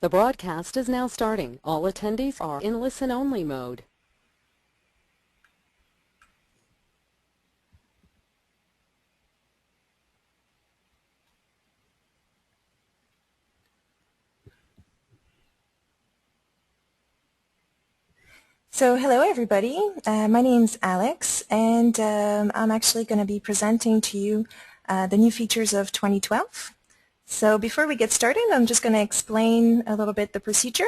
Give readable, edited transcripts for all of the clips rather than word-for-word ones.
The broadcast is now starting. All attendees are in listen-only mode. So hello everybody, my name's Alex, and I'm actually going to be presenting to you the new features of 2012. So before we get started, I'm just going to explain a little bit the procedure.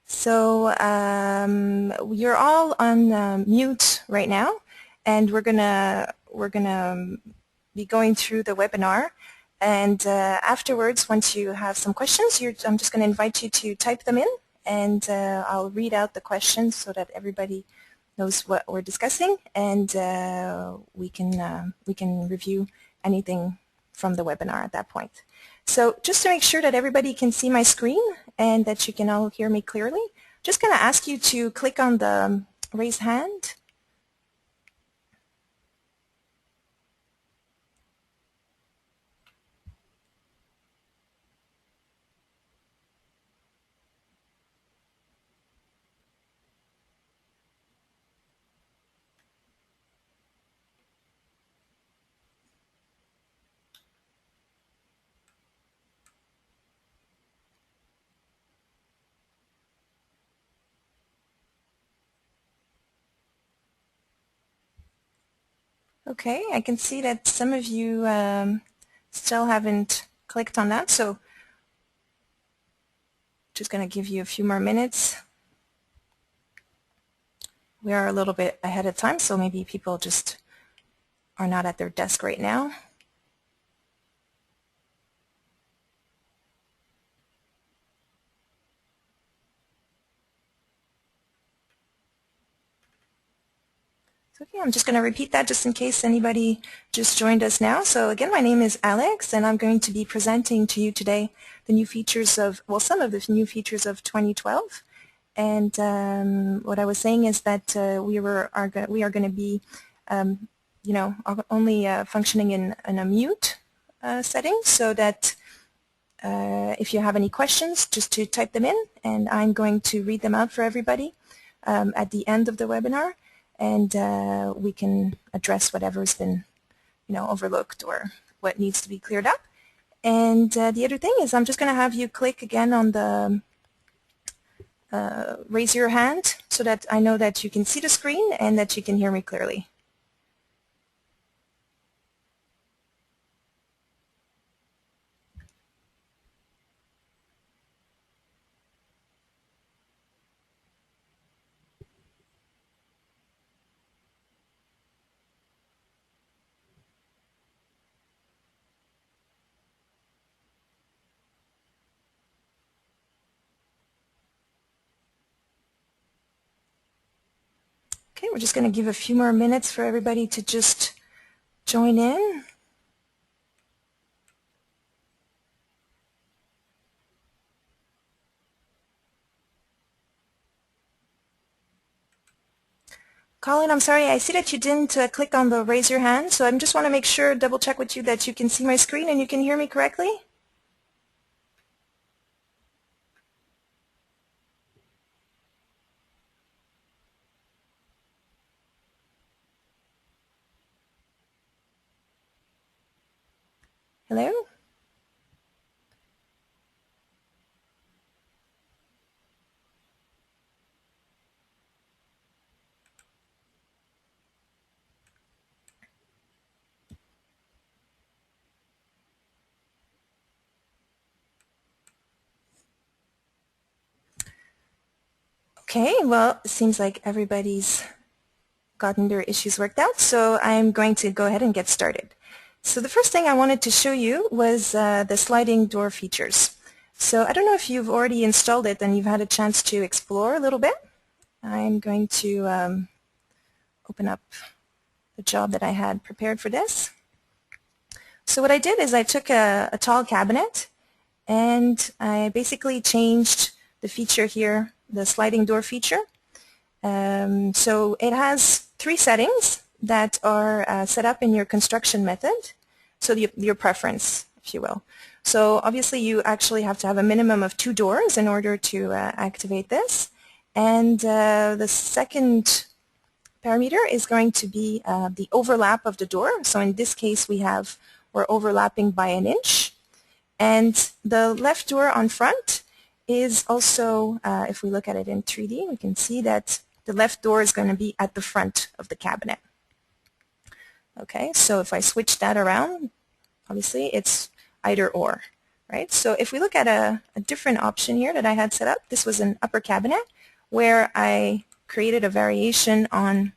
So you're all on mute right now, and we're gonna be going through the webinar. And afterwards, once you have some questions, I'm just going to invite you to type them in, and I'll read out the questions so that everybody knows what we're discussing, and we can review anything from the webinar at that point. So just to make sure that everybody can see my screen and that you can all hear me clearly, I'm just going to ask you to click on the raise hand. Okay, I can see that some of you still haven't clicked on that, so just going to give you a few more minutes. We are a little bit ahead of time, so maybe people just are not at their desk right now. Okay, I'm just going to repeat that just in case anybody just joined us now. So again, my name is Alex, and I'm going to be presenting to you today the new features of, well, some of the new features of 2012. And what I was saying is that we are going to be, only functioning in a mute setting, so that if you have any questions, just to type them in, and I'm going to read them out for everybody at the end of the webinar. And we can address whatever's been, overlooked or what needs to be cleared up. And the other thing is I'm just going to have you click again on the raise your hand so that I know that you can see the screen and that you can hear me clearly. Okay, we're just going to give a few more minutes for everybody to just join in. Colin, I'm sorry, I see that you didn't click on the raise your hand, so I just want to make sure, double check with you that you can see my screen and you can hear me correctly. Hello? Okay, well, it seems like everybody's gotten their issues worked out, so I'm going to go ahead and get started. So the first thing I wanted to show you was the sliding door features. So I don't know if you've already installed it and you've had a chance to explore a little bit. I'm going to open up the job that I had prepared for this. So what I did is I took a tall cabinet and I basically changed the feature here, the sliding door feature. So it has 3 settings that are set up in your construction method, so your preference, if you will. So obviously you actually have to have a minimum of 2 doors in order to activate this. And the second parameter is going to be the overlap of the door. So in this case we're overlapping by 1 inch. And the left door on front is also, if we look at it in 3D, we can see that the left door is going to be at the front of the cabinet. Okay, so if I switch that around, obviously it's either or, right? So if we look at a different option here that I had set up, this was an upper cabinet where I created a variation on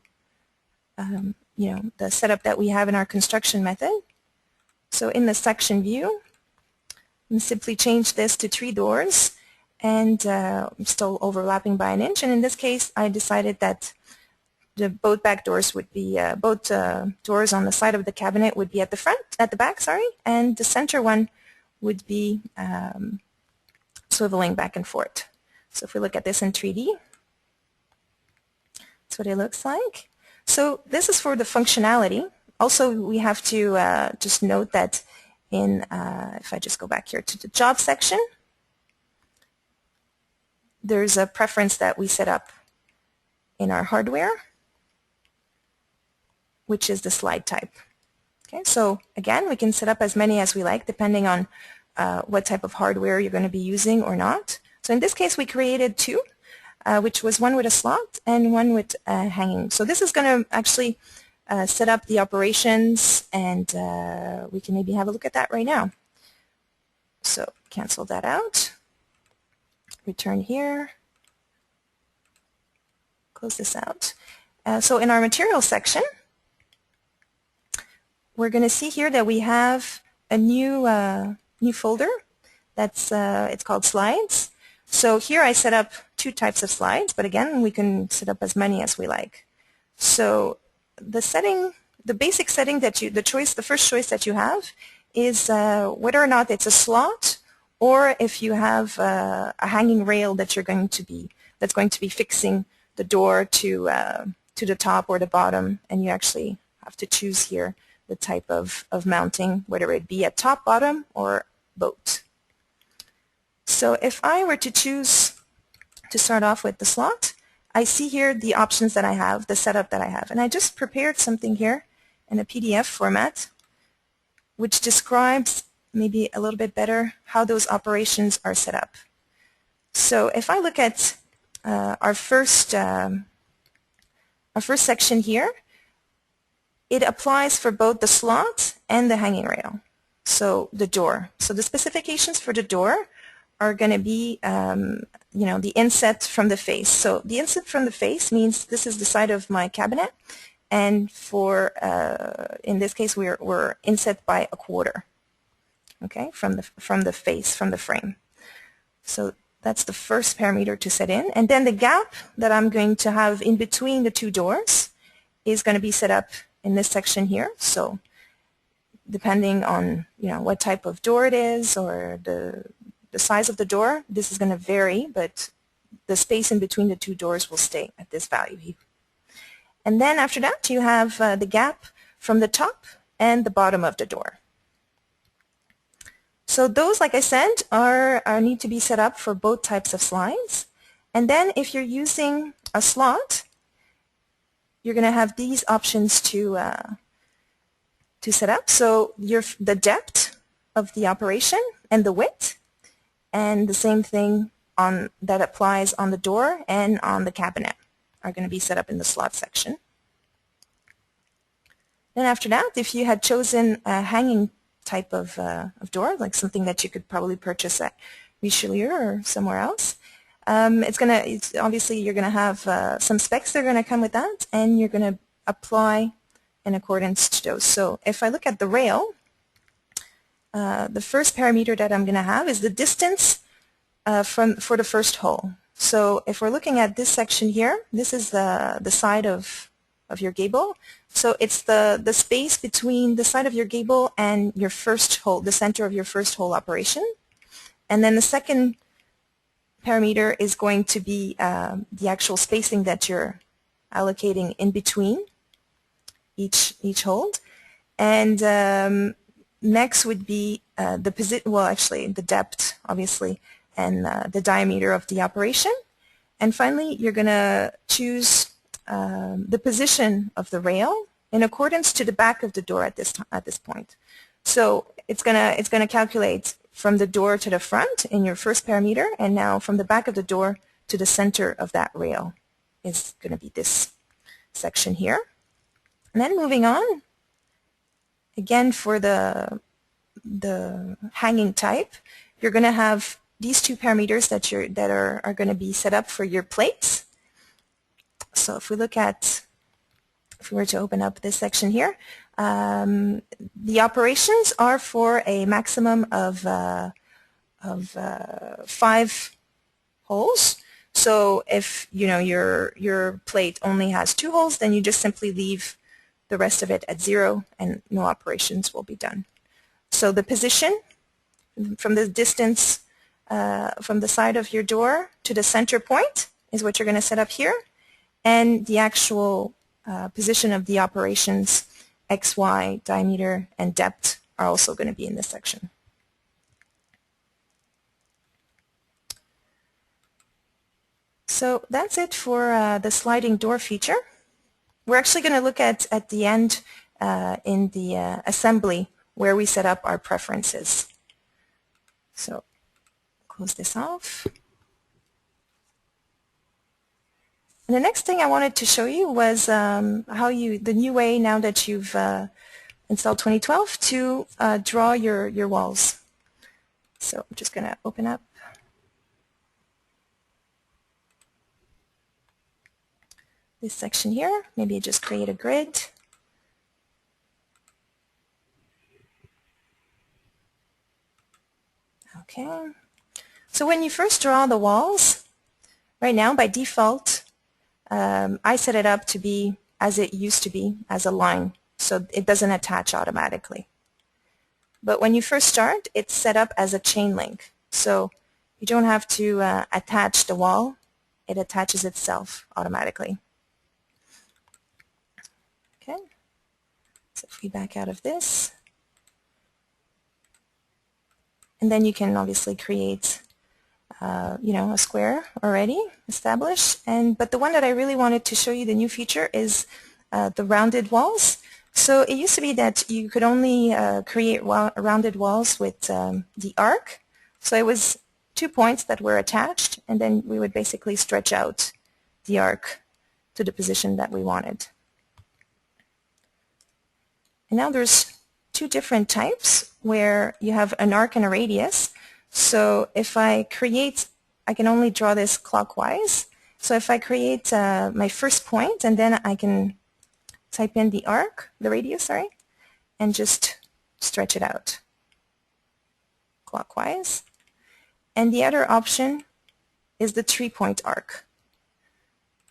the setup that we have in our construction method. So in the section view, I'm simply change this to 3 doors, and I'm still overlapping by 1 inch. And in this case, I decided that both back doors would be both doors on the side of the cabinet would be at the back, and the center one would be swiveling back and forth. So if we look at this in 3D, that's what it looks like. So this is for the functionality. Also, we have to just note that if I just go back here to the job section, there's a preference that we set up in our hardware, which is the slide type. Okay, so again, we can set up as many as we like depending on what type of hardware you're going to be using or not. So in this case, we created 2, which was one with a slot and one with hanging. So this is going to actually set up the operations, and we can maybe have a look at that right now. So cancel that out, return here, close this out. So in our materials section, we're going to see here that we have a new folder that's it's called slides. So here I set up 2 types of slides, but again we can set up as many as we like. So the basic setting that the first choice that you have is whether or not it's a slot, or if you have a hanging rail that's going to be fixing the door to the top or the bottom, and you actually have to choose here the type of mounting, whether it be at top, bottom, or both. So if I were to choose to start off with the slot, I see here the options that I have, the setup that I have. And I just prepared something here in a PDF format which describes maybe a little bit better how those operations are set up. So if I look at our first section here, it applies for both the slot and the hanging rail. So the door. So the specifications for the door are going to be the inset from the face. So the inset from the face means this is the side of my cabinet, and for in this case we're inset by 1/4. Okay, from the face, from the frame. So that's the first parameter to set in, and then the gap that I'm going to have in between the 2 doors is going to be set up in this section here. So depending on what type of door it is or the size of the door, this is going to vary, but the space in between the 2 doors will stay at this value. And then after that you have the gap from the top and the bottom of the door. So those, like I said, need to be set up for both types of slides. And then if you're using a slot, you're going to have these options to set up. So the depth of the operation and the width, and the same thing that applies on the door and on the cabinet are going to be set up in the slot section. Then after that, if you had chosen a hanging type of door, like something that you could probably purchase at Richelieu or somewhere else, obviously you're going to have some specs that are going to come with that, and you're going to apply in accordance to those. So if I look at the rail, the first parameter that I'm going to have is the distance for the first hole. So if we're looking at this section here, this is the side of your gable. So it's the space between the side of your gable and your first hole, the center of your first hole operation. And then the second parameter is going to be the actual spacing that you're allocating in between each hold. And next would be the depth, obviously, and the diameter of the operation. And finally, you're going to choose the position of the rail in accordance to the back of the door at this point. So it's gonna calculate from the door to the front in your first parameter, and now from the back of the door to the center of that rail is going to be this section here. And then moving on, again for the hanging type, you're going to have these two parameters that are going to be set up for your plates. So if we were to open up this section here, the operations are for a maximum of 5 holes. So if your plate only has 2 holes, then you just simply leave the rest of it at 0 and no operations will be done. So the position from the distance from the side of your door to the center point is what you're going to set up here, and the actual position of the operations, X, Y, diameter, and depth are also going to be in this section. So that's it for the sliding door feature. We're actually going to look at the end in the assembly where we set up our preferences. So close this off. And the next thing I wanted to show you was the new way, now that you've installed 2012, to draw your walls. So I'm just going to open up this section here. Maybe just create a grid. Okay. So when you first draw the walls, right now by default, I set it up to be as it used to be, as a line, so it doesn't attach automatically. But when you first start, it's set up as a chain link, so you don't have to attach the wall. It attaches itself automatically. Okay, so if we back out of this, and then you can obviously create a square already established. But the one that I really wanted to show you, the new feature, is the rounded walls. So it used to be that you could only create rounded walls with the arc. So it was 2 points that were attached, and then we would basically stretch out the arc to the position that we wanted. And now there's 2 different types where you have an arc and a radius. So if I can only draw this clockwise. So if I create my first point, and then I can type in the arc, the radius, sorry, and just stretch it out clockwise. And the other option is the 3-point arc.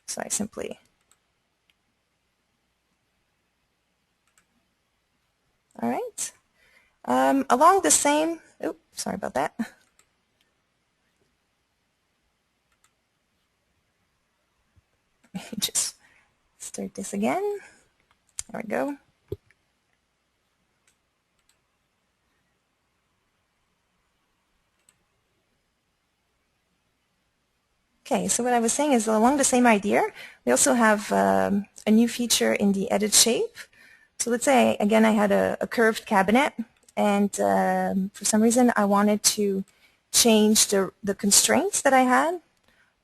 So I simply all right. Along the same, oops, sorry about that. Let me just start this again. There we go. Okay, so what I was saying is along the same idea, we also have a new feature in the edit shape. So let's say, again, I had a curved cabinet, and for some reason I wanted to change the constraints that I had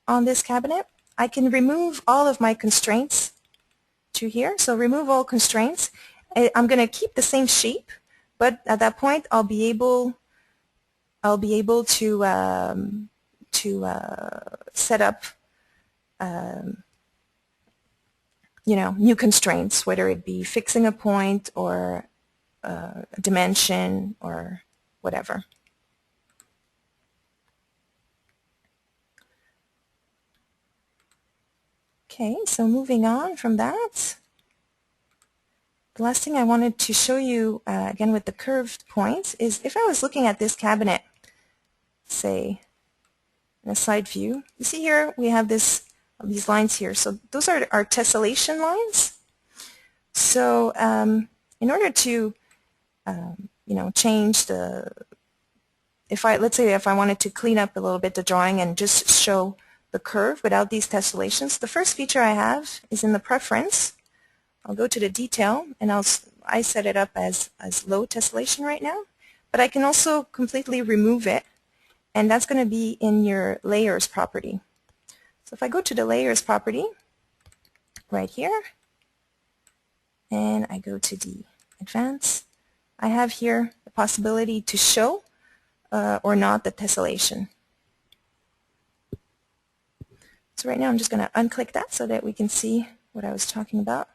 on this cabinet. I can remove all of my constraints to here. So remove all constraints. I'm going to keep the same shape, but at that point I'll be able to set up new constraints, whether it be fixing a point or a dimension or whatever. Okay, so moving on from that, the last thing I wanted to show you, again with the curved points, is if I was looking at this cabinet, say, in a side view, you see here we have these lines here. So those are our tessellation lines. So in order to change the let's say if I wanted to clean up a little bit the drawing and just show the curve without these tessellations, the first feature I have is in the preference. I'll go to the detail, and I set it up as low tessellation right now, but I can also completely remove it, and that's going to be in your layers property. So if I go to the layers property right here, and I go to the advanced, I have here the possibility to show or not the tessellation. So right now I'm just going to unclick that so that we can see what I was talking about.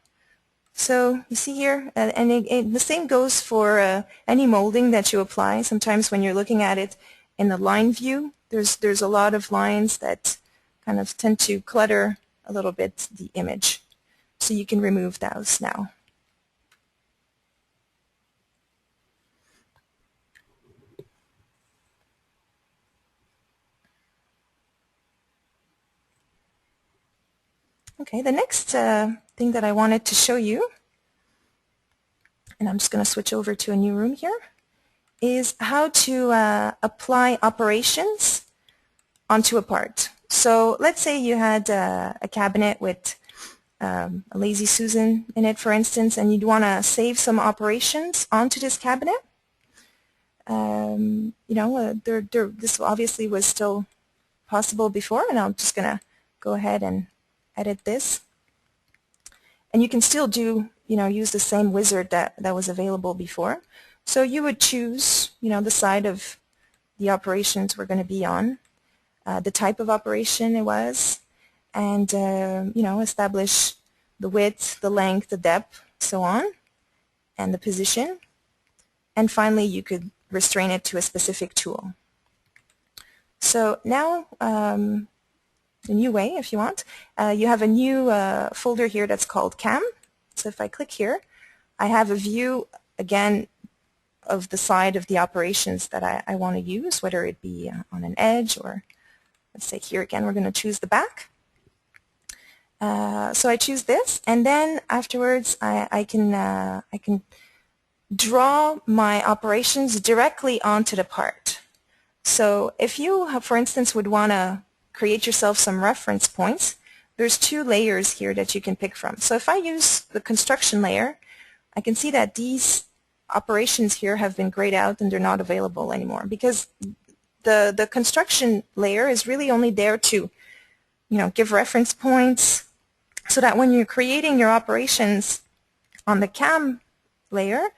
So you see here, and the same goes for any molding that you apply. Sometimes when you're looking at it in the line view, there's a lot of lines that kind of tend to clutter a little bit the image. So you can remove those now. Okay, the next thing that I wanted to show you, and I'm just going to switch over to a new room here, is how to apply operations onto a part. So let's say you had a cabinet with a Lazy Susan in it, for instance, and you'd want to save some operations onto this cabinet. This obviously was still possible before, and I'm just going to go ahead and edit this. And you can still do, use the same wizard that was available before. So you would choose, the side of the operations we're going to be on, the type of operation it was, and, establish the width, the length, the depth, so on, and the position. And finally, you could restrain it to a specific tool. So now, the new way, if you want, you have a new folder here that's called CAM. So if I click here, I have a view, again, of the side of the operations that I want to use, whether it be on an edge or, let's say here again, we're going to choose the back. So I choose this, and then afterwards I can draw my operations directly onto the part. So if you, for instance, would want to create yourself some reference points, there's two layers here that you can pick from. So if I use the construction layer, I can see that these operations here have been grayed out and they're not available anymore, because the construction layer is really only there to, give reference points, so that when you're creating your operations on the CAM layer,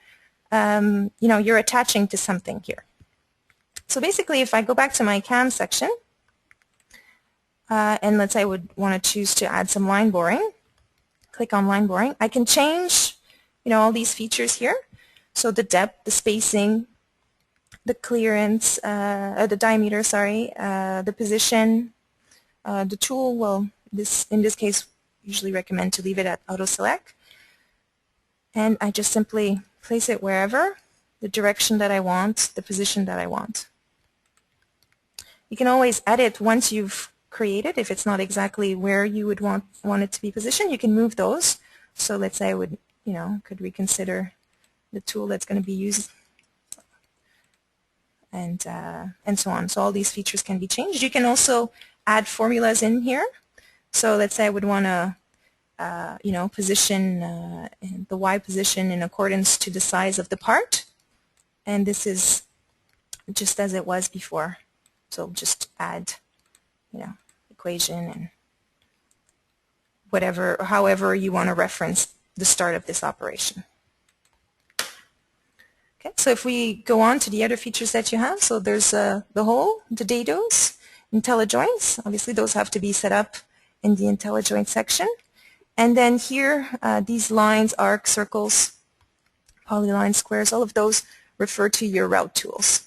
you're attaching to something here. So basically, if I go back to my CAM section, and let's say I would want to choose to add some line boring, click on line boring, I can change, all these features here. So the depth, the spacing, the clearance, the diameter, sorry, the position, the tool, well, in this case, usually recommend to leave it at auto select. And I just simply place it wherever, the direction that I want, the position that I want. You can always edit once you've created. If it's not exactly where you would want it to be positioned, you can move those. So let's say I would, could reconsider the tool that's going to be used, and so on. So all these features can be changed. You can also add formulas in here. So let's say I would want to, position the Y position in accordance to the size of the part, and this is just as it was before. So just add, equation and whatever, however you want to reference the start of this operation. Okay, so if we go on to the other features that you have, so there's the hole, the dados, IntelliJoints. Obviously, those have to be set up in the IntelliJoint section. And then here, these lines, arcs, circles, polylines, squares, all of those refer to your route tools.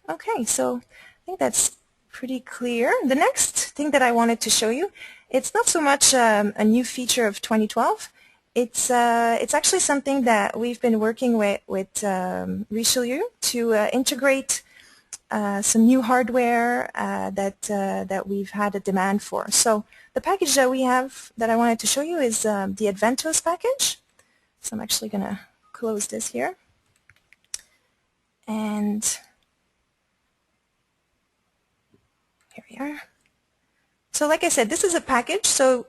Okay, so I think that's pretty clear. The next thing that I wanted to show you, it's not so much a new feature of 2012. It's actually something that we've been working with Richelieu to integrate some new hardware that we've had a demand for. So the package that we have that I wanted to show you is the Adventos package. So I'm actually going to close this here. And here we are. So like I said, this is a package, so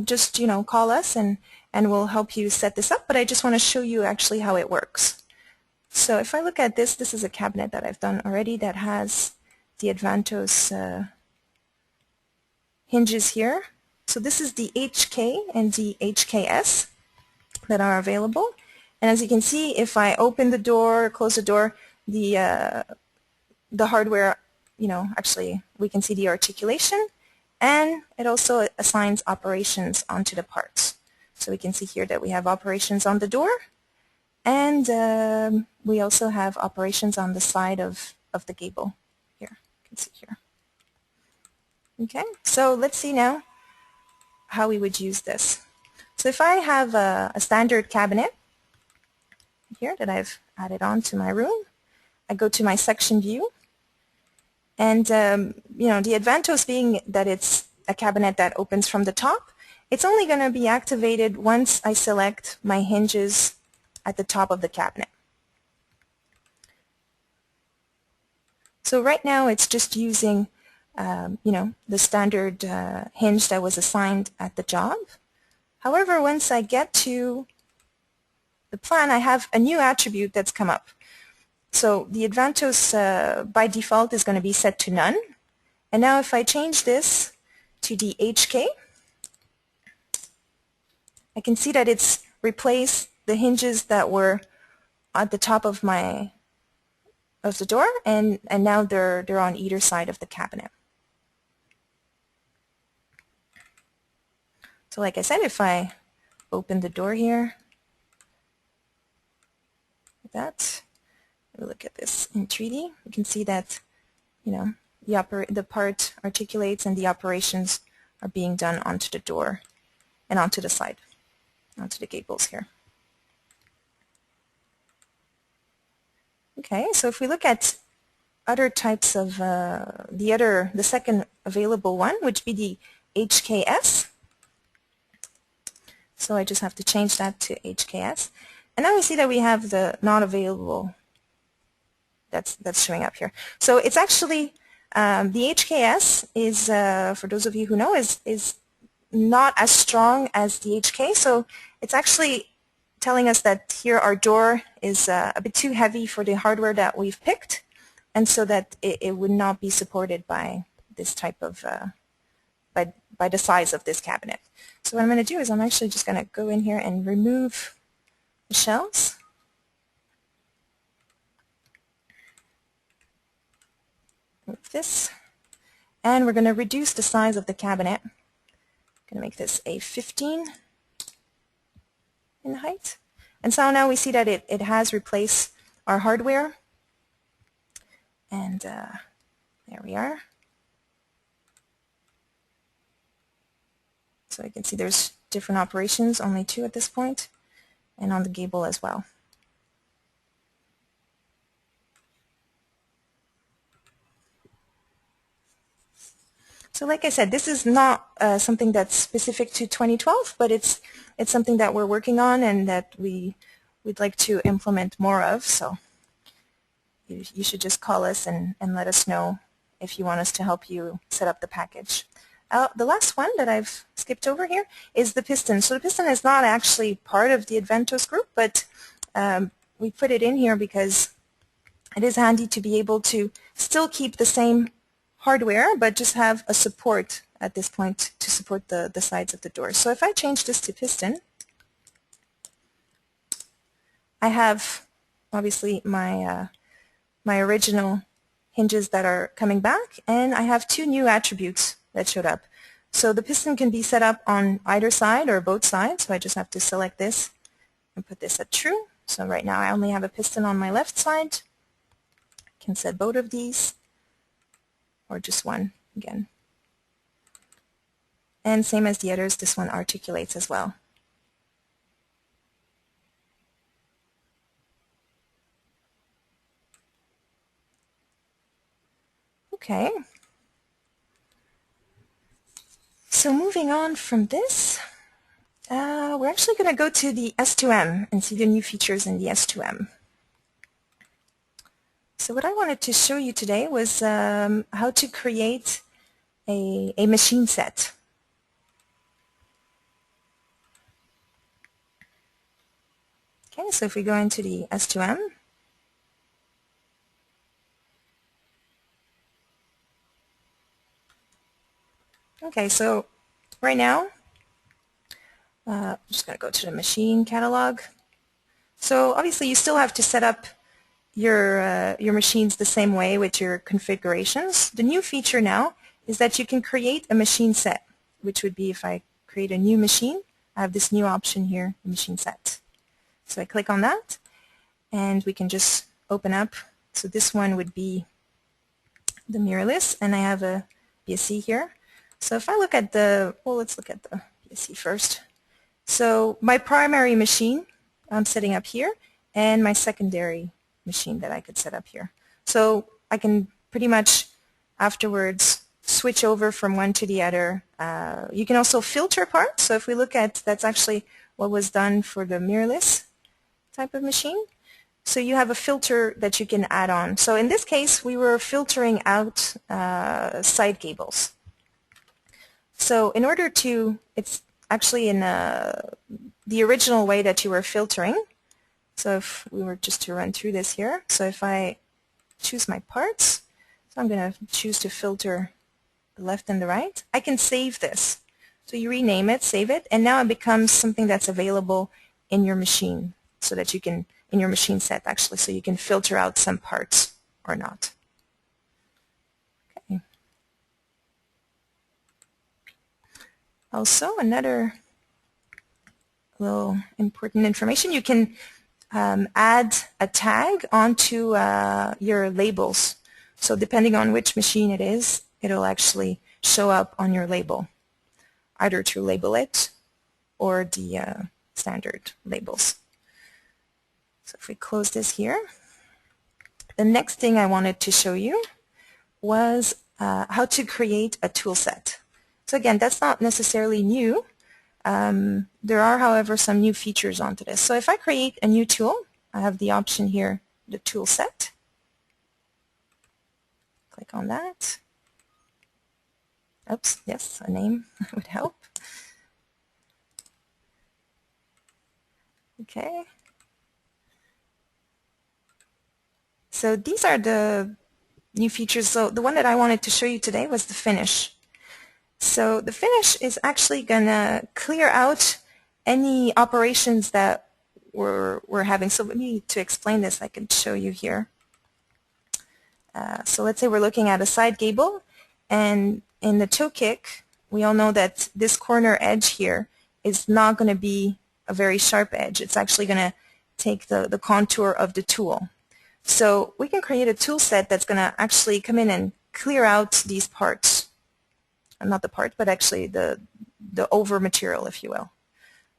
just call us and we'll help you set this up, but I just want to show you actually how it works. So if I look at this, this is a cabinet that I've done already that has the Adventos hinges here. So this is the HK and the HKS that are available. And as you can see, if I open the door, close the door, the hardware, actually we can see the articulation, and it also assigns operations onto the parts. So we can see here that we have operations on the door, and we also have operations on the side of the gable here. You can see here. Okay, so let's see now how we would use this. So if I have a standard cabinet here that I've added on to my room, I go to my section view, and the Adventos, being that it's a cabinet that opens from the top, it's only going to be activated once I select my hinges at the top of the cabinet. So right now it's just using the standard hinge that was assigned at the job. However, once I get to the plan, I have a new attribute that's come up. So the Adventos by default is going to be set to none. And now if I change this to the HK, I can see that it's replaced the hinges that were at the top of the door, and now they're on either side of the cabinet. So like I said, if I open the door here, like that, we look at this in 3D, you can see that the part articulates and the operations are being done onto the door and onto the side, onto the gables here. Okay, so if we look at other types of the second available one, which would be the HKS. So I just have to change that to HKS. And now we see that we have the not available that's showing up here. So it's actually the HKS is, for those of you who know, is not as strong as the HK. So it's actually telling us that here our door is a bit too heavy for the hardware that we've picked, and so that it would not be supported by this type of by the size of this cabinet. So what I'm going to do is I'm actually just going to go in here and remove the shelves. Move this, and we're going to reduce the size of the cabinet. I'm going to make this a 15 in height. And so now we see that it has replaced our hardware. And there we are. So you can see there's different operations, only 2 at this point, and on the gable as well. So like I said, this is not something that's specific to 2012, but it's something that we're working on and that we'd like to implement more of. So you should just call us and let us know if you want us to help you set up the package. The last one that I've skipped over here is the piston. So the piston is not actually part of the Adventos group, but we put it in here because it is handy to be able to still keep the same hardware, but just have a support at this point to support the sides of the door. So if I change this to piston, I have obviously my my original hinges that are coming back, and I have 2 new attributes that showed up. So the piston can be set up on either side or both sides, so I just have to select this and put this at true. So right now I only have a piston on my left side. I can set both of these, or just one again. And same as the others, this one articulates as well. Okay. So moving on from this, we're actually going to go to the S2M and see the new features in the S2M. So what I wanted to show you today was how to create a machine set. Okay, so if we go into the S2M, okay, so right now, I'm just going to go to the machine catalog. So obviously you still have to set up your machines the same way with your configurations. The new feature now is that you can create a machine set, which would be if I create a new machine, I have this new option here, machine set. So I click on that, and we can just open up. So this one would be the mirrorless, and I have a BSC here. So if I look at let's look at the BSC first. So my primary machine I'm setting up here, and my secondary machine that I could set up here. So I can pretty much afterwards switch over from one to the other. You can also filter parts. So if we look at, that's actually what was done for the mirrorless type of machine. So you have a filter that you can add on. So in this case, we were filtering out side cables. So in order to, it's actually in the original way that you were filtering. So if we were just to run through this here, so if I choose my parts, so I'm going to choose to filter the left and the right, I can save this. So you rename it, save it, and now it becomes something that's available in your machine, so that you can, in your machine set actually, so you can filter out some parts or not. Okay. Also, another little important information, you can add a tag onto your labels. So depending on which machine it is, it'll actually show up on your label, either to label it or the standard labels. So if we close this here, the next thing I wanted to show you was how to create a tool set. So again, that's not necessarily new. There are, however, some new features onto this. So if I create a new tool, I have the option here, the tool set. Click on that. Oops, yes, a name would help. Okay. So these are the new features. So the one that I wanted to show you today was the finish. So the finish is actually going to clear out any operations that we're having. So maybe to explain this, I can show you here. So let's say we're looking at a side gable, and in the toe kick, we all know that this corner edge here is not going to be a very sharp edge. It's actually going to take the contour of the tool. So we can create a tool set that's going to actually come in and clear out these parts. Not the part, but actually the over material, if you will.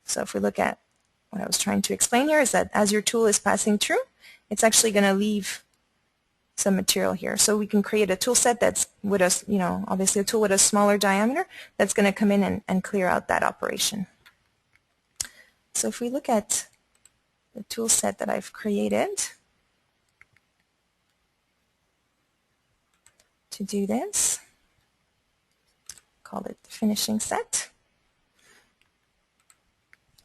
So if we look at what I was trying to explain here, is that as your tool is passing through, it's actually going to leave some material here. So we can create a tool set that's with a, obviously a tool with a smaller diameter that's going to come in and clear out that operation. So if we look at the tool set that I've created to do this, call it the finishing set.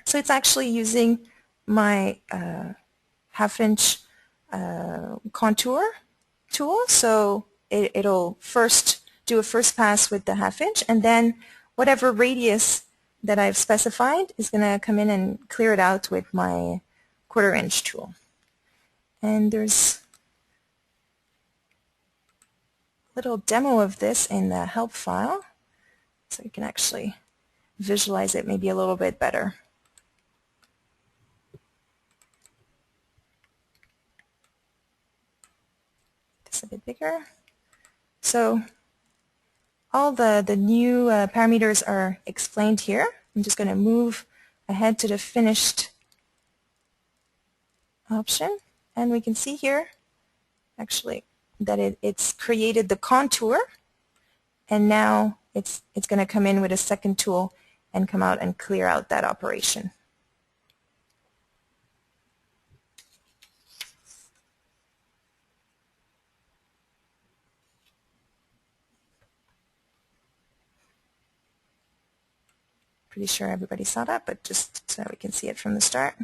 So it's actually using my half-inch contour tool. So it'll first do a first pass with the half-inch, and then whatever radius that I've specified is going to come in and clear it out with my quarter-inch tool. And there's a little demo of this in the help file, so you can actually visualize it maybe a little bit better. This a bit bigger. So all the new parameters are explained here. I'm just going to move ahead to the finished option, and we can see here, actually that it's created the contour, and now it's going to come in with a second tool and come out and clear out that operation. Pretty sure everybody saw that, but just so we can see it from the start.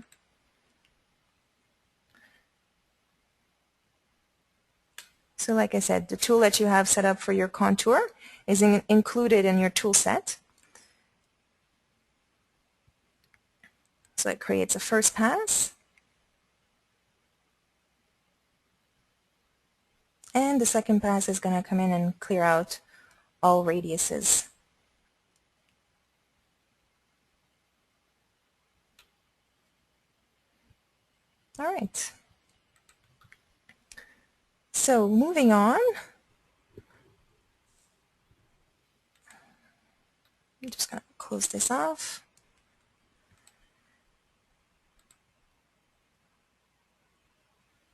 So like I said, the tool that you have set up for your contour is included in your tool set. So it creates a first pass. And the second pass is going to come in and clear out all radiuses. All right. So moving on, I'm just going to close this off.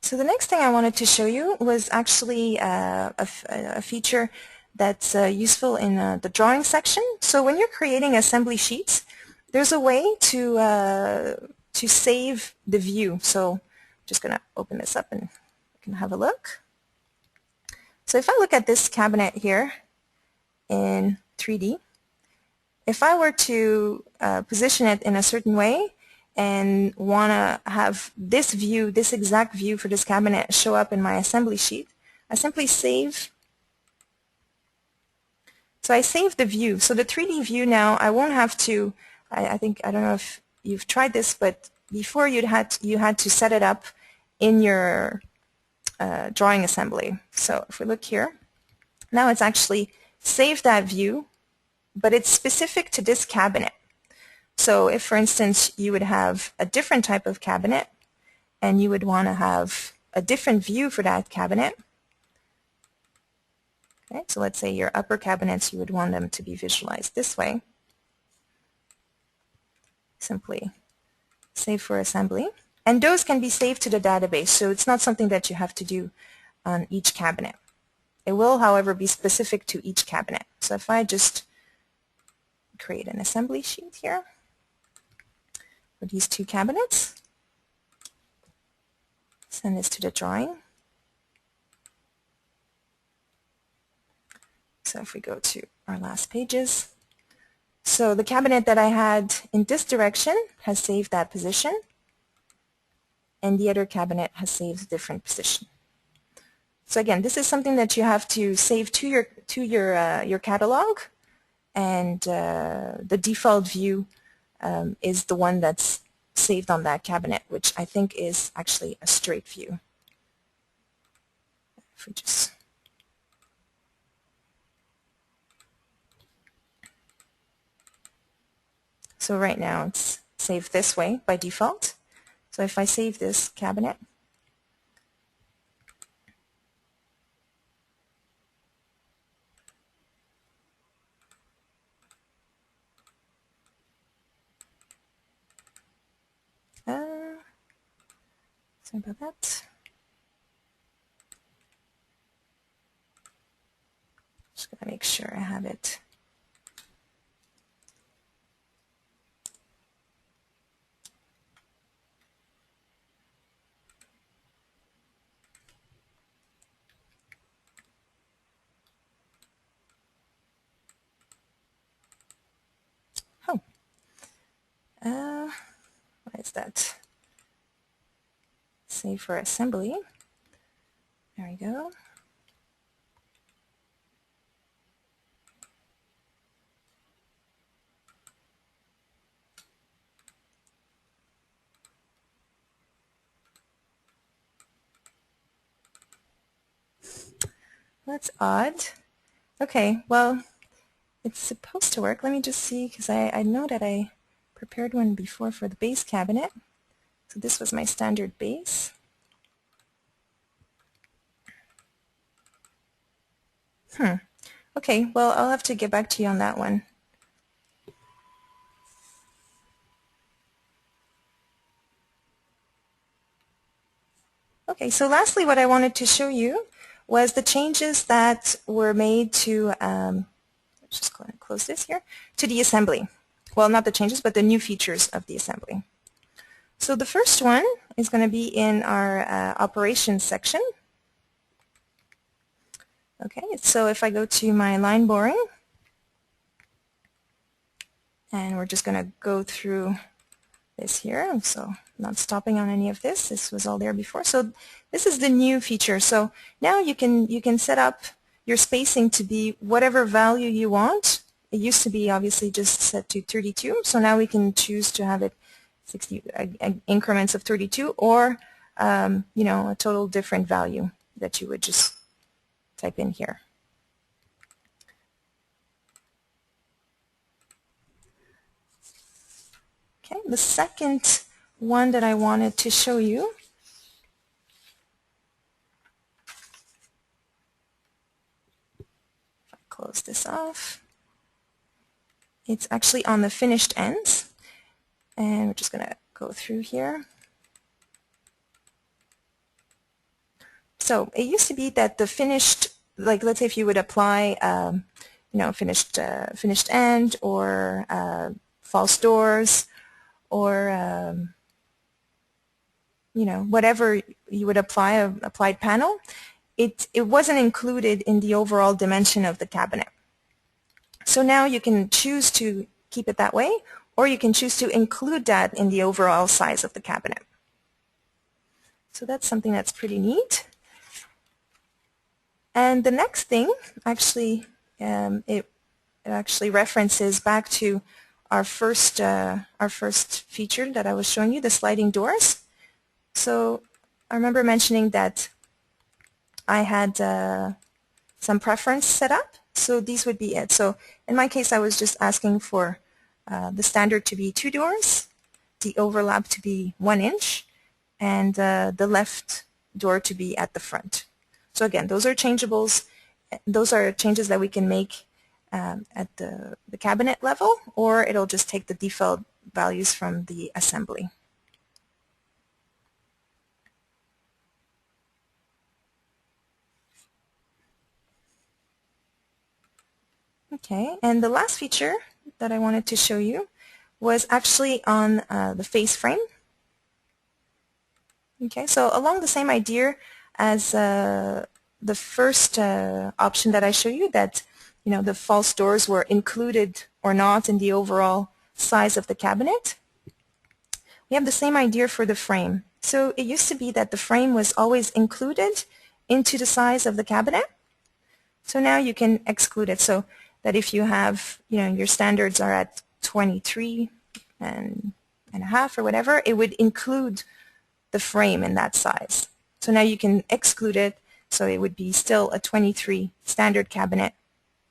So the next thing I wanted to show you was actually a feature that's useful in the drawing section. So when you're creating assembly sheets, there's a way to save the view. So I'm just going to open this up and we can have a look. So if I look at this cabinet here in 3D, if I were to position it in a certain way and want to have this view, this exact view for this cabinet show up in my assembly sheet, I simply save. So I save the view. So the 3D view now, I won't have to, I don't know if you've tried this, but before you had to set it up in your drawing assembly. So if we look here, now it's actually saved that view, but it's specific to this cabinet. So if, for instance, you would have a different type of cabinet and you would want to have a different view for that cabinet, okay, so let's say your upper cabinets, you would want them to be visualized this way, simply save for assembly. And those can be saved to the database, so it's not something that you have to do on each cabinet. It will, however, be specific to each cabinet. So if I just create an assembly sheet here for these two cabinets, send this to the drawing. So if we go to our last pages, so the cabinet that I had in this direction has saved that position, and the other cabinet has saved a different position. So again, this is something that you have to save to your catalog, and the default view is the one that's saved on that cabinet, which I think is actually a straight view. If we just so right now it's saved this way by default. So if I save this cabinet, sorry about that. Just going to make sure I have it. Oh, what is that? Save for assembly. There we go. That's odd. Okay, well, it's supposed to work. Let me just see, because I know that I prepared one before for the base cabinet. So this was my standard base. Okay, well, I'll have to get back to you on that one. Okay, so lastly what I wanted to show you was the changes that were made to, let's just go ahead and close this here, to the assembly. Well, not the changes, but the new features of the assembly. So the first one is going to be in our operations section. Okay, so if I go to my line boring, and we're just going to go through this here, so I'm not stopping on any of this. This was all there before. So this is the new feature. So now you can set up your spacing to be whatever value you want. It used to be obviously just set to 32, so now we can choose to have it 60 increments of 32, or you know, a total different value that you would just type in here. Okay, the second one that I wanted to show you, if I close this off, it's actually on the finished ends, and we're just going to go through here. So it used to be that the finished, like let's say if you would apply, you know, finished end, or false doors, or you know, whatever you would apply, a applied panel, it wasn't included in the overall dimension of the cabinet. So now you can choose to keep it that way, or you can choose to include that in the overall size of the cabinet. So that's something that's pretty neat. And the next thing, actually, it actually references back to our first feature that I was showing you, the sliding doors. So I remember mentioning that I had some preference set up, so these would be it. So in my case, I was just asking for the standard to be 2 doors, the overlap to be 1 inch, and the left door to be at the front. So again, those are changeables. Those are changes that we can make at the cabinet level, or it'll just take the default values from the assembly. Okay, and the last feature that I wanted to show you was actually on the face frame. Okay, so along the same idea as the first option that I showed you, that you know the false doors were included or not in the overall size of the cabinet, we have the same idea for the frame. So it used to be that the frame was always included into the size of the cabinet. So now you can exclude it, so that if you have, you know, your standards are at 23 and a half or whatever, it would include the frame in that size. So now you can exclude it, so it would be still a 23 standard cabinet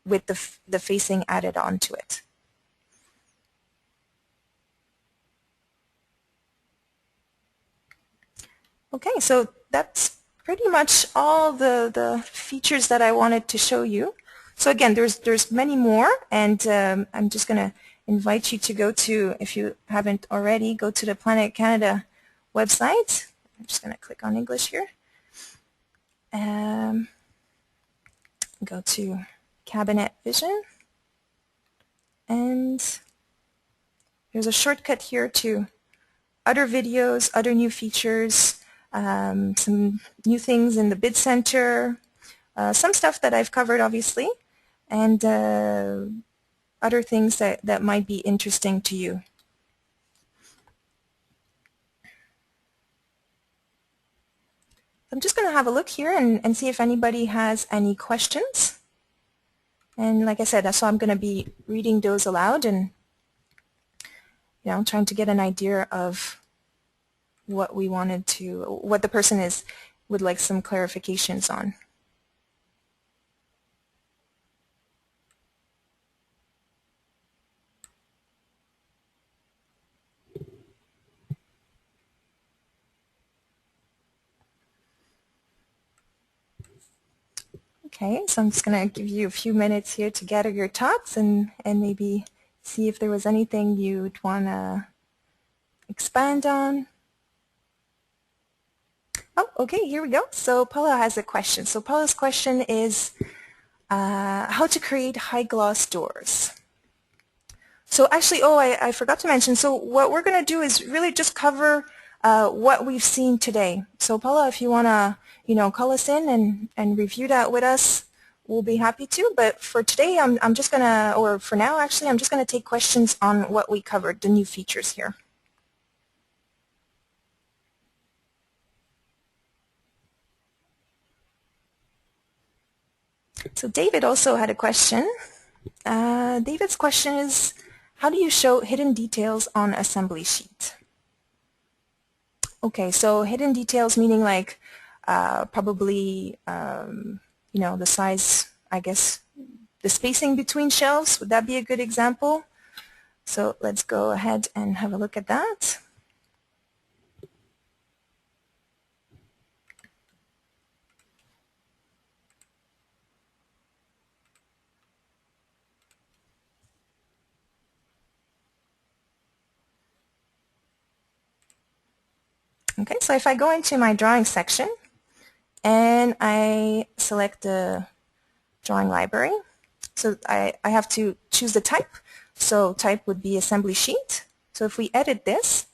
with the facing added onto it. Okay, so that's pretty much all the features that I wanted to show you. So again, there's many more, and I'm just going to invite you to go to, if you haven't already, go to the Planet Canada website. I'm just going to click on English here. Go to Cabinet Vision, and there's a shortcut here to other videos, other new features, some new things in the bid center, some stuff that I've covered obviously, and other things that might be interesting to you. I'm just going to have a look here and see if anybody has any questions. And like I said, so I'm going to be reading those aloud, and you know, trying to get an idea of what we wanted to, what the person would like some clarifications on. Okay, so I'm just going to give you a few minutes here to gather your thoughts and maybe see if there was anything you'd want to expand on. Oh, okay, here we go. So Paula has a question. So Paula's question is how to create high gloss doors. So actually, oh, I forgot to mention, so what we're going to do is really just cover what we've seen today. So Paula, if you want to, call us in and review that with us, we'll be happy to. But for today, I'm just going to, or for now actually, I'm just going to take questions on what we covered, the new features here. So David also had a question. David's question is, how do you show hidden details on assembly sheet? Okay, so hidden details meaning like probably, the size, I guess, the spacing between shelves. Would that be a good example? So let's go ahead and have a look at that. Okay, so if I go into my drawing section and I select the drawing library, so I have to choose the type. So type would be assembly sheet. So if we edit this,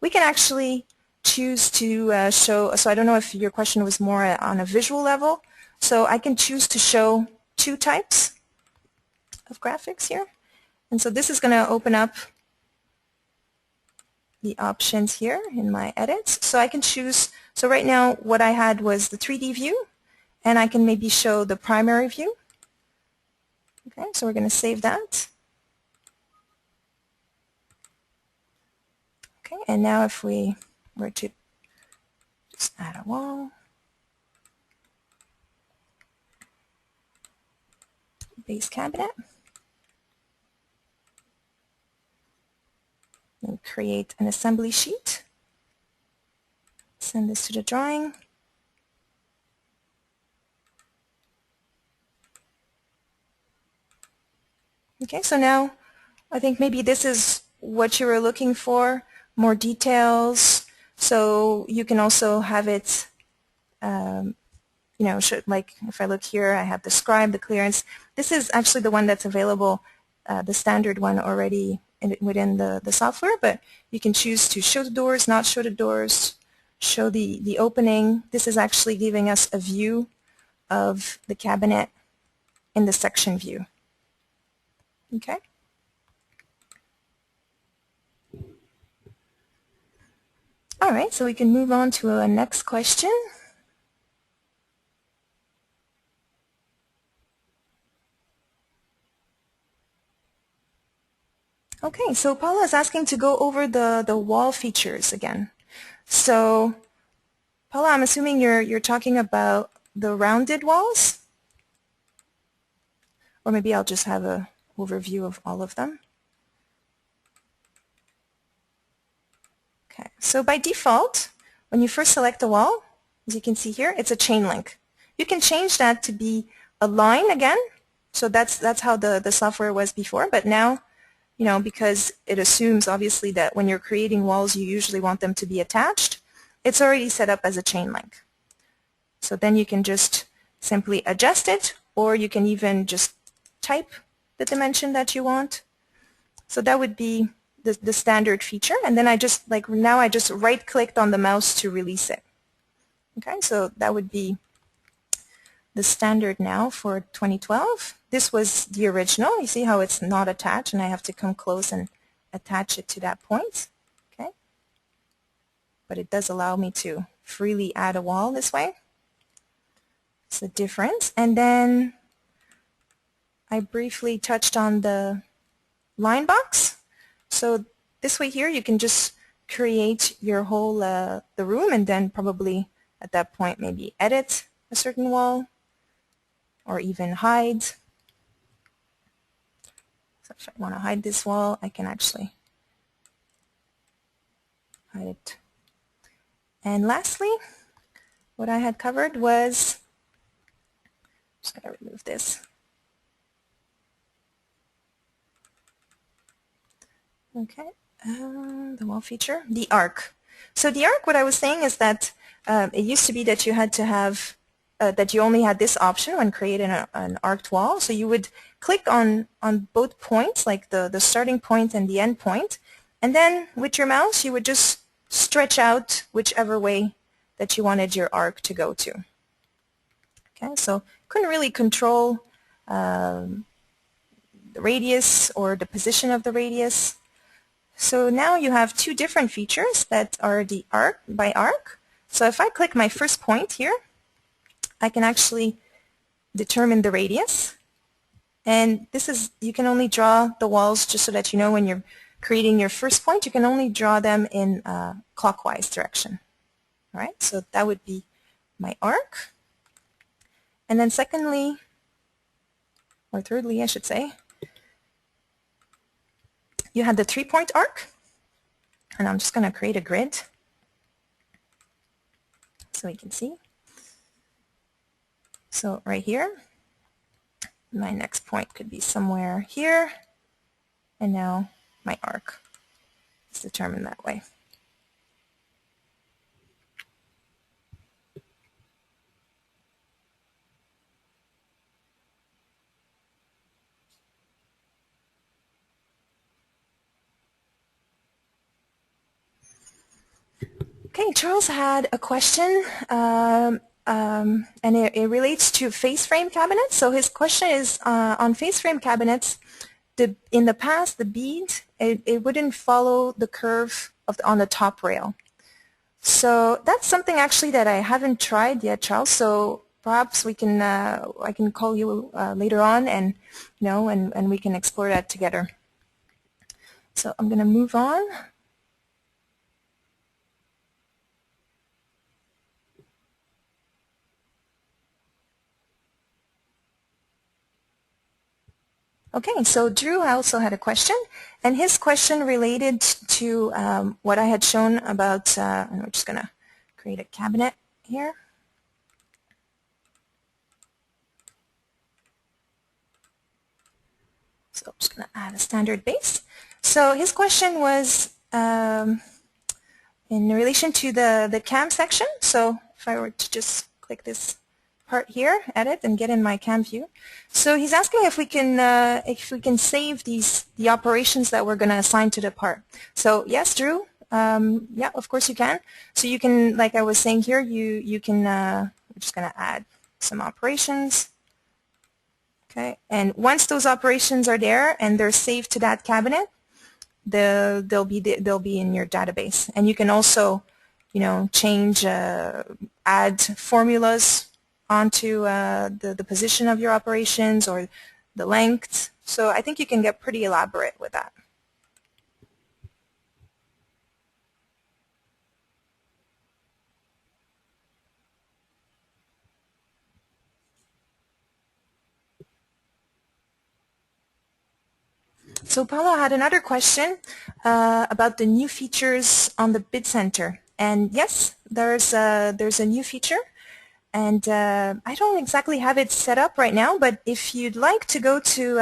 we can actually choose to show, so I don't know if your question was more on a visual level, so I can choose to show two types of graphics here. And so this is going to open up the options here in my edits. So I can choose, so right now what I had was the 3D view, and I can maybe show the primary view. Okay, so we're going to save that. Okay, and now if we were to just add a wall, base cabinet, and create an assembly sheet, send this to the drawing. Okay, so now I think maybe this is what you were looking for, more details. So you can also have it, like if I look here, I have the scribe, the clearance. This is actually the one that's available, the standard one already within the software, but you can choose to show the doors, not show the doors, show the opening. This is actually giving us a view of the cabinet in the section view. Okay. All right, so we can move on to a next question. Okay, so Paula is asking to go over the wall features again. So Paula, I'm assuming you're talking about the rounded walls? Or maybe I'll just have an overview of all of them. Okay, so by default, when you first select the wall, as you can see here, it's a chain link. You can change that to be a line again. So that's how the software was before, but now, because it assumes obviously that when you're creating walls, you usually want them to be attached, it's already set up as a chain link. So then you can just simply adjust it, or you can even just type the dimension that you want. So that would be the standard feature, and then I just right-clicked on the mouse to release it. Okay, so that would be the standard now for 2012. This was the original. You see how it's not attached, and I have to come close and attach it to that point. Okay, but it does allow me to freely add a wall this way. It's a difference. And then I briefly touched on the line box. So this way here you can just create your whole the room, and then probably at that point maybe edit a certain wall or even hide. So if I want to hide this wall, I can actually hide it. And lastly, what I had covered was, just going to remove this. Okay, the wall feature, the arc. So the arc, what I was saying is that it used to be that you had to have that you only had this option when creating an arced wall. So you would click on both points, like the starting point and the end point, and then with your mouse you would just stretch out whichever way that you wanted your arc to go to. Okay, so couldn't really control the radius or the position of the radius. So now you have two different features that are the arc by arc. So if I click my first point here, I can actually determine the radius. And this is, you can only draw the walls, just so that you know, when you're creating your first point, you can only draw them in clockwise direction. All right, so that would be my arc. And then secondly, or thirdly I should say, you have the 3-point arc. And I'm just going to create a grid so we can see. So right here, my next point could be somewhere here, and now my arc is determined that way. Okay, Charles had a question, and it relates to face frame cabinets. So his question is, on face frame cabinets, in the past, the bead, it wouldn't follow the curve on the top rail. So that's something actually that I haven't tried yet, Charles. So perhaps we can, I can call you later on, and and we can explore that together. So I'm going to move on. Okay, so Drew also had a question, and his question related to what I had shown about, and we're just going to create a cabinet here. So I'm just going to add a standard base. So his question was in relation to the cam section. So if I were to just click this part here, edit, and get in my cam view. So he's asking if we can save the operations that we're going to assign to the part. So yes, Drew, yeah, of course you can. So you can, like I was saying here, you can. We're just going to add some operations. Okay, and once those operations are there and they're saved to that cabinet, they'll be in your database. And you can also, change, add formulas onto the position of your operations or the length. So I think you can get pretty elaborate with that. So Paula had another question about the new features on the bid center. And yes, there's a new feature. And I don't exactly have it set up right now, but if you'd like to go to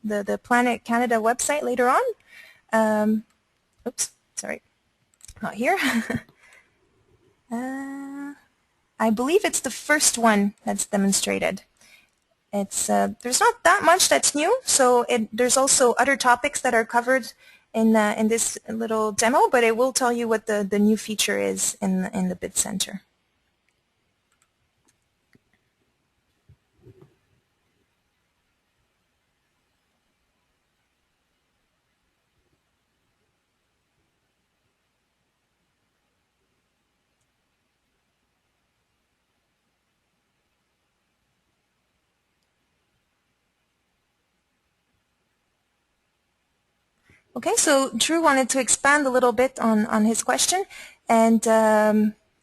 the Planet Canada website later on, oops, sorry, not here. I believe it's the first one that's demonstrated. It's there's not that much that's new, so there's also other topics that are covered in this little demo, but it will tell you what the new feature is in the bid center. Okay, so Drew wanted to expand a little bit on his question and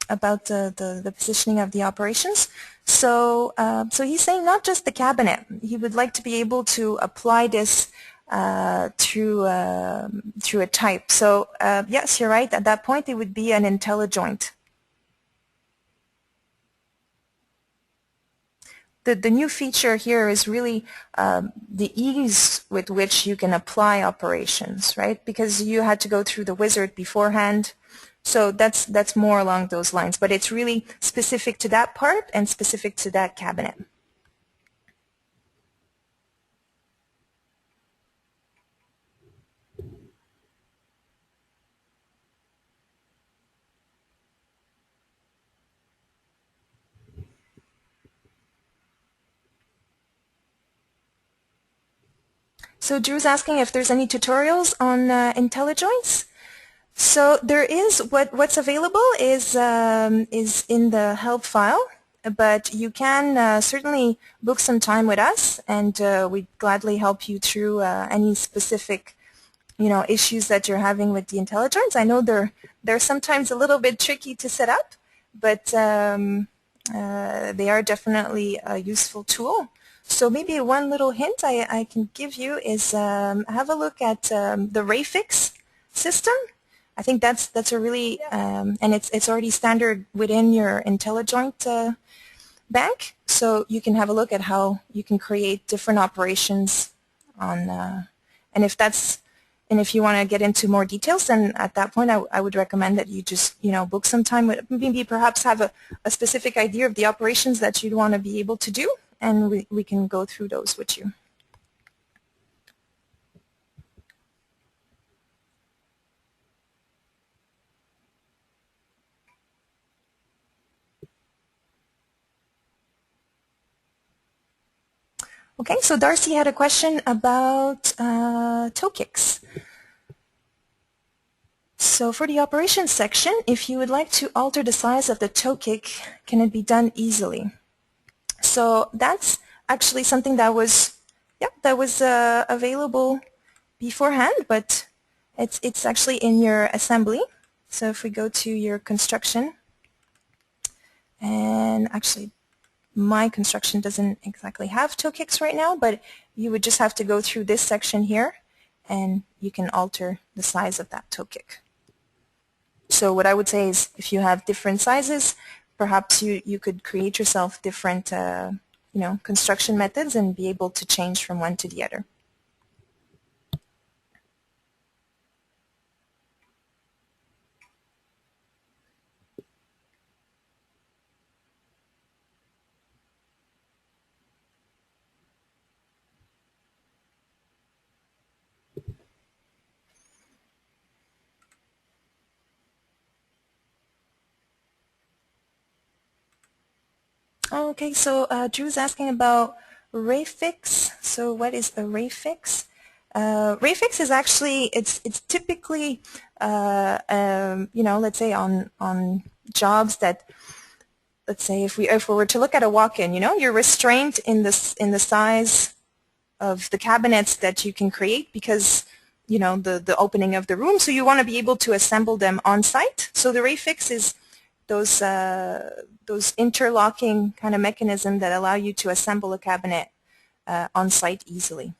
about the positioning of the operations. So so he's saying not just the cabinet. He would like to be able to apply this through a type. So yes, you're right. At that point, it would be an IntelliJoint. the new feature here is really the ease with which you can apply operations, right? Because you had to go through the wizard beforehand. So that's more along those lines, but it's really specific to that part and specific to that cabinet. So Drew's asking if there's any tutorials on IntelliJoints. So there is, what's available is in the help file, but you can certainly book some time with us, and we'd gladly help you through any specific issues that you're having with the IntelliJoints. I know they're sometimes a little bit tricky to set up, but they are definitely a useful tool. So maybe one little hint I can give you is have a look at the RayFix system. I think that's a really and it's already standard within your IntelliJoint bank. So you can have a look at how you can create different operations on and if you want to get into more details, then at that point I would recommend that you just book some time with, maybe perhaps have a specific idea of the operations that you'd want to be able to do, and we can go through those with you. Okay, so Darcy had a question about toe kicks. So for the operations section, if you would like to alter the size of the toe kick, can it be done easily? So that's actually something that was available beforehand, but it's actually in your assembly. So if we go to your construction, and actually my construction doesn't exactly have toe kicks right now, but you would just have to go through this section here and you can alter the size of that toe kick. So what I would say is if you have different sizes, perhaps you could create yourself different construction methods and be able to change from one to the other. Okay, so Drew's asking about RayFix. So what is a RayFix? RayFix is actually it's typically let's say on jobs that, let's say if we were to look at a walk-in, you're restrained in the size of the cabinets that you can create because the opening of the room, so you want to be able to assemble them on site. So the RayFix is those interlocking kind of mechanism that allow you to assemble a cabinet on site easily.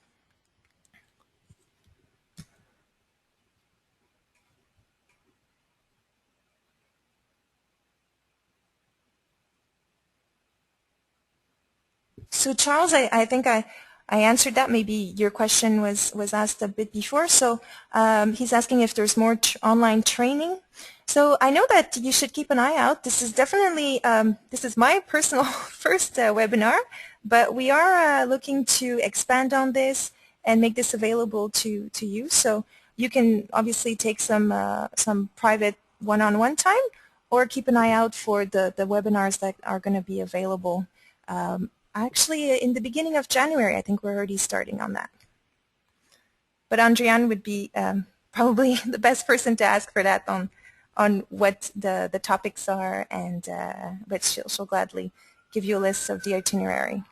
So Charles, I think I answered that. Maybe your question was asked a bit before. So he's asking if there's more online training. So I know that you should keep an eye out. This is definitely, this is my personal first webinar, but we are looking to expand on this and make this available to you. So you can obviously take some private one-on-one time, or keep an eye out for the webinars that are going to be available. Actually, in the beginning of January, I think we're already starting on that. But Andriane would be probably the best person to ask for that on what the topics are, and but she'll gladly give you a list of the itinerary.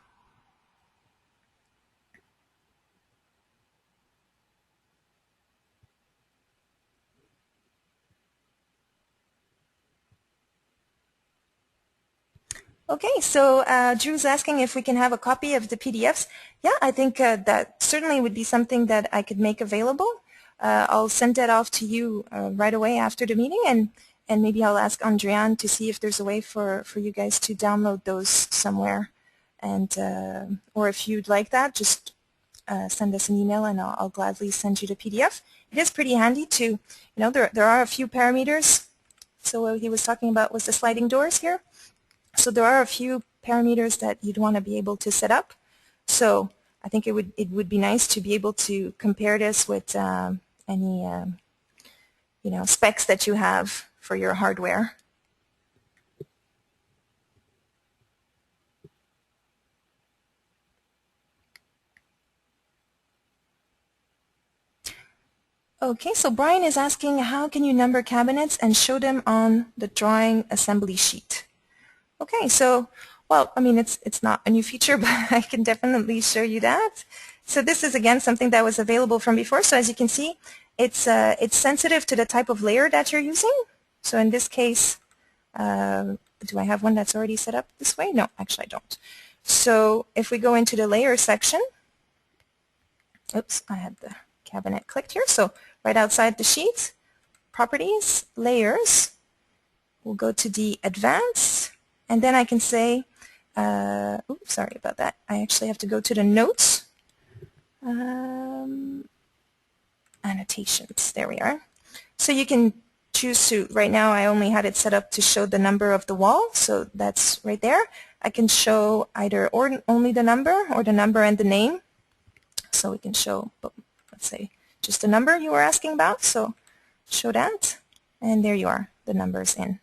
Okay, so Drew's asking if we can have a copy of the PDFs. Yeah, I think that certainly would be something that I could make available. I'll send that off to you right away after the meeting, and maybe I'll ask Andriane to see if there's a way for you guys to download those somewhere And or if you'd like that, just send us an email and I'll gladly send you the PDF. It is pretty handy to, there are a few parameters. So what he was talking about was the sliding doors here. So there are a few parameters that you'd want to be able to set up. So I think it would be nice to be able to compare this with any specs that you have for your hardware. Okay, so Brian is asking, how can you number cabinets and show them on the drawing assembly sheet? Okay, so, well, I mean, it's not a new feature, but I can definitely show you that. So this is, again, something that was available from before. So as you can see, it's sensitive to the type of layer that you're using. So in this case, do I have one that's already set up this way? No, actually I don't. So if we go into the layer section, oops, I had the cabinet clicked here. So right outside the sheet, properties, layers, we'll go to the advanced, and then I can say, oops, sorry about that. I actually have to go to the notes, annotations, there we are. So you can choose to, right now I only had it set up to show the number of the wall, so that's right there. I can show either only the number or the number and the name. So we can show, let's say, just the number you were asking about. So show that, and there you are, the numbers in.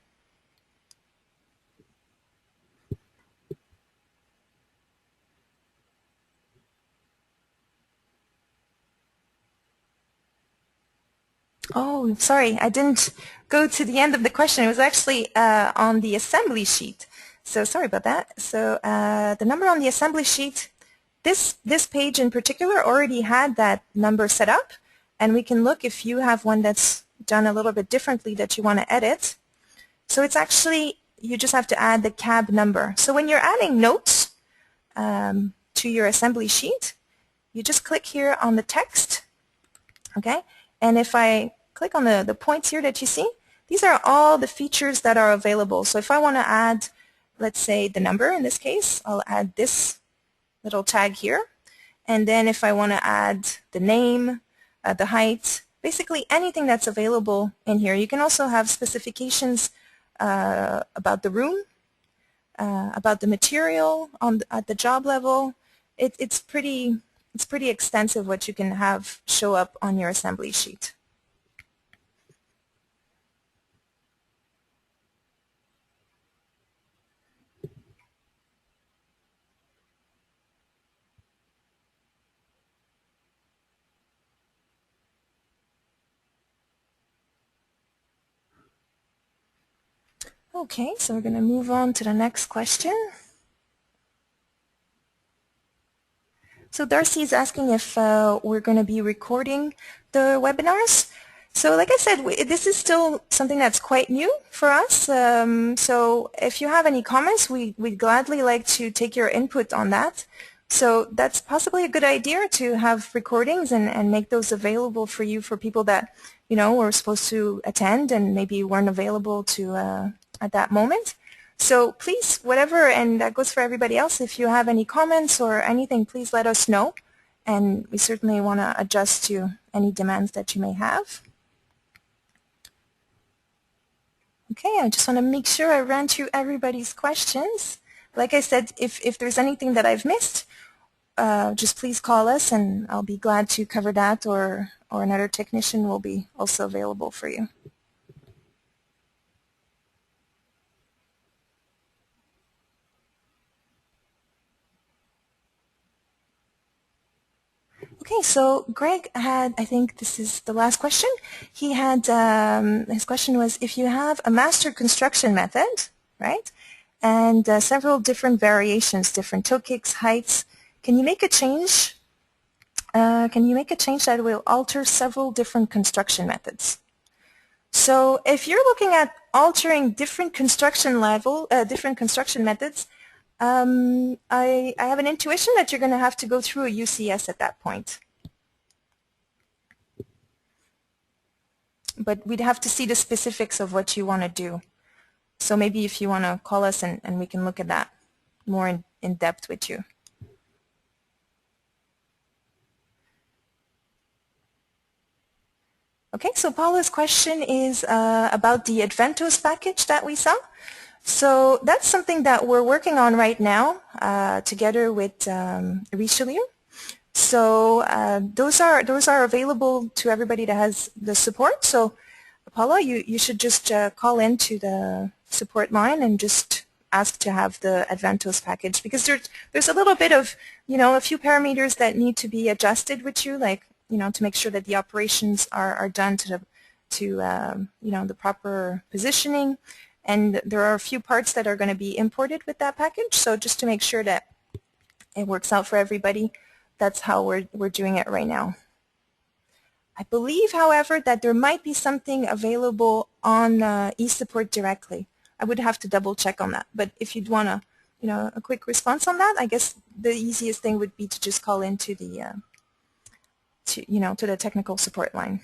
Oh, sorry, I didn't go to the end of the question. It was actually on the assembly sheet. So sorry about that. So the number on the assembly sheet, this page in particular already had that number set up, and we can look if you have one that's done a little bit differently that you want to edit. So it's actually, you just have to add the cab number. So when you're adding notes to your assembly sheet, you just click here on the text, okay? And if I click on the points here that you see, these are all the features that are available. So if I want to add, let's say, the number in this case, I'll add this little tag here. And then if I want to add the name, the height, basically anything that's available in here. You can also have specifications about the room, about the material at the job level. It's pretty extensive what you can have show up on your assembly sheet. Okay, so we're going to move on to the next question. So Darcy is asking if we're going to be recording the webinars. So like I said, this is still something that's quite new for us. So if you have any comments, we'd gladly like to take your input on that. So that's possibly a good idea to have recordings and make those available for you for people that, were supposed to attend and maybe weren't available to at that moment. So please, whatever, and that goes for everybody else, if you have any comments or anything, please let us know. And we certainly want to adjust to any demands that you may have. Okay, I just want to make sure I ran through everybody's questions. Like I said, if there's anything that I've missed, just please call us and I'll be glad to cover that, or another technician will be also available for you. Okay, so Greg had, I think this is the last question. He had, his question was, if you have a master construction method, right, and several different variations, different toe kicks, heights, can you make a change? Can you make a change that will alter several different construction methods? So if you're looking at altering different construction methods, I have an intuition that you're going to have to go through a UCS at that point. But we'd have to see the specifics of what you want to do. So maybe if you want to call us and we can look at that more in depth with you. Okay, so Paula's question is about the Adventos package that we saw. So that's something that we're working on right now together with Richelieu. So those are available to everybody that has the support. So Paula, you should just call into the support line and just ask to have the Adventos package, because there's a little bit of, a few parameters that need to be adjusted with you, like, to make sure that the operations are done to the proper positioning, and there are a few parts that are going to be imported with that package. So just to make sure that it works out for everybody, that's how we're doing it right now. I believe, however, that there might be something available on eSupport directly. I would have to double check on that. But if you'd want a quick response on that, I guess the easiest thing would be to just call into the to the technical support line.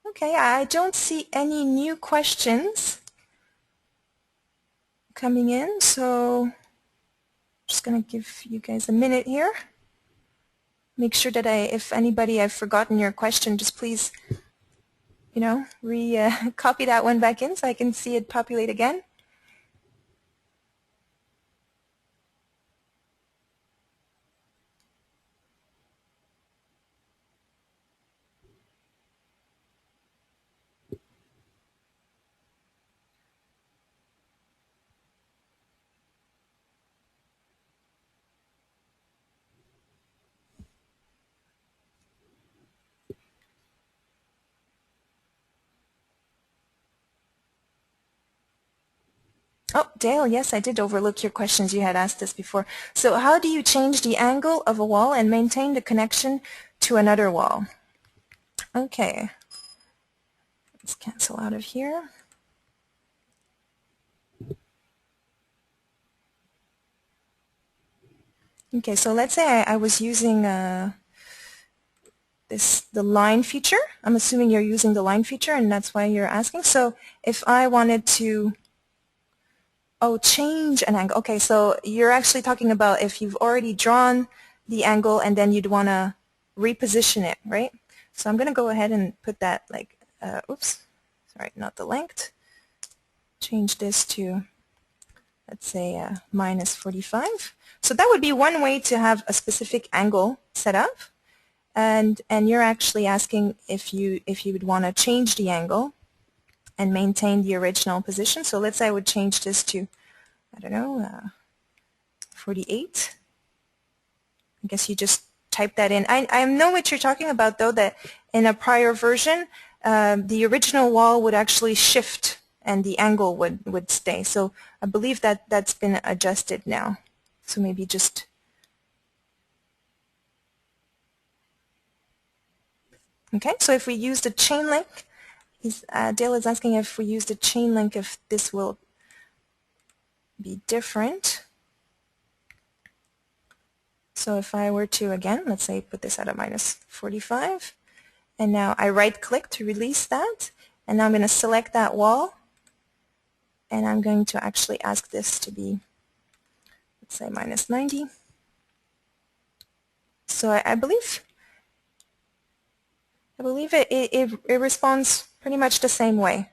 Okay, I don't see any new questions coming in, so I'm just going to give you guys a minute here. Make sure that if anybody I've forgotten your question, just please, copy that one back in so I can see it populate again. Oh, Dale, yes, I did overlook your questions. You had asked this before. So how do you change the angle of a wall and maintain the connection to another wall? Okay. Let's cancel out of here. Okay, so let's say I was using the line feature. I'm assuming you're using the line feature, and that's why you're asking. So if I wanted to change an angle. Okay, so you're actually talking about if you've already drawn the angle and then you'd want to reposition it, right? So I'm going to go ahead and put that like, oops, sorry, not the length. Change this to, let's say, minus 45. So that would be one way to have a specific angle set up. And you're actually asking if you would want to change the angle and maintain the original position. So let's say I would change this to, I don't know, 48. I guess you just type that in. I know what you're talking about, though, that in a prior version, the original wall would actually shift and the angle would stay. So I believe that that's been adjusted now. So maybe just... Okay, so if we use the chain link, Dale is asking if we use the chain link, if this will be different. So if I were to, again, let's say put this at a minus 45, and now I right-click to release that, and now I'm going to select that wall, and I'm going to actually ask this to be, let's say, minus 90. So I believe it responds pretty much the same way.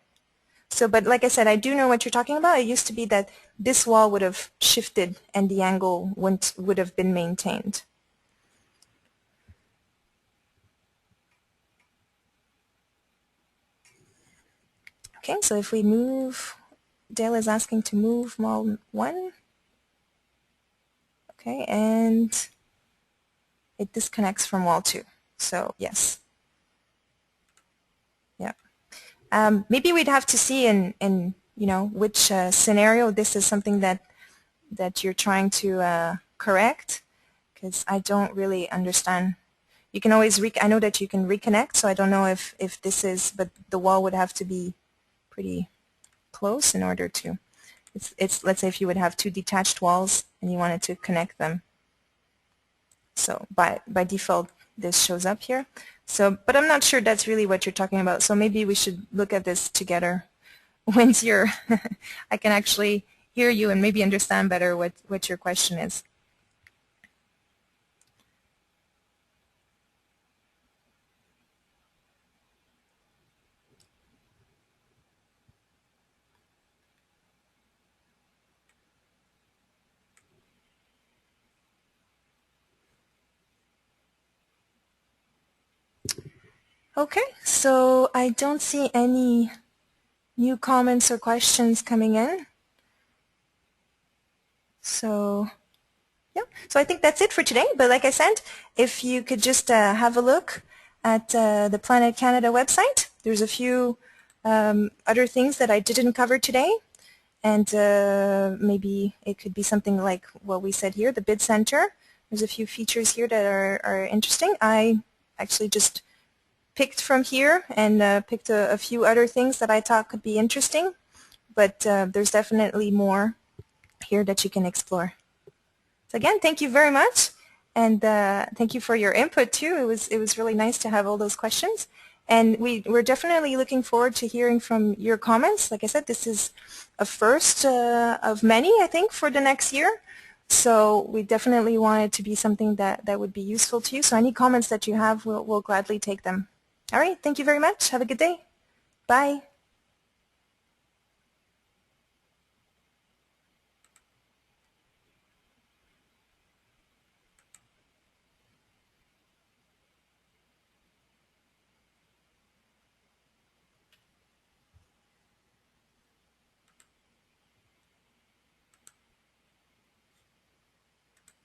So, but like I said, I do know what you're talking about. It used to be that this wall would have shifted and the angle would have been maintained. Okay, so if we move, Dale is asking to move wall 1. Okay, and it disconnects from wall 2. So, yes. Yeah. Maybe we'd have to see in which scenario this is something that you're trying to correct, because I don't really understand. You can always I know that you can reconnect, so I don't know if this is, but the wall would have to be pretty close in order to. It's let's say if you would have two detached walls and you wanted to connect them. So by default, this shows up here. So, but I'm not sure that's really what you're talking about. So maybe we should look at this together once you're, I can actually hear you and maybe understand better what your question is. Okay, so I don't see any new comments or questions coming in. So yeah, so I think that's it for today. But like I said, if you could just have a look at the Planet Canada website, there's a few other things that I didn't cover today. And maybe it could be something like what we said here, the bid center. There's a few features here that are interesting. I actually just picked from here and picked a few other things that I thought could be interesting. But there's definitely more here that you can explore. So again, thank you very much, and thank you for your input too. It was really nice to have all those questions, and we're definitely looking forward to hearing from your comments. Like I said, this is a first of many, I think, for the next year. So we definitely want it to be something that would be useful to you. So any comments that you have, we'll gladly take them. All right, thank you very much. Have a good day. Bye.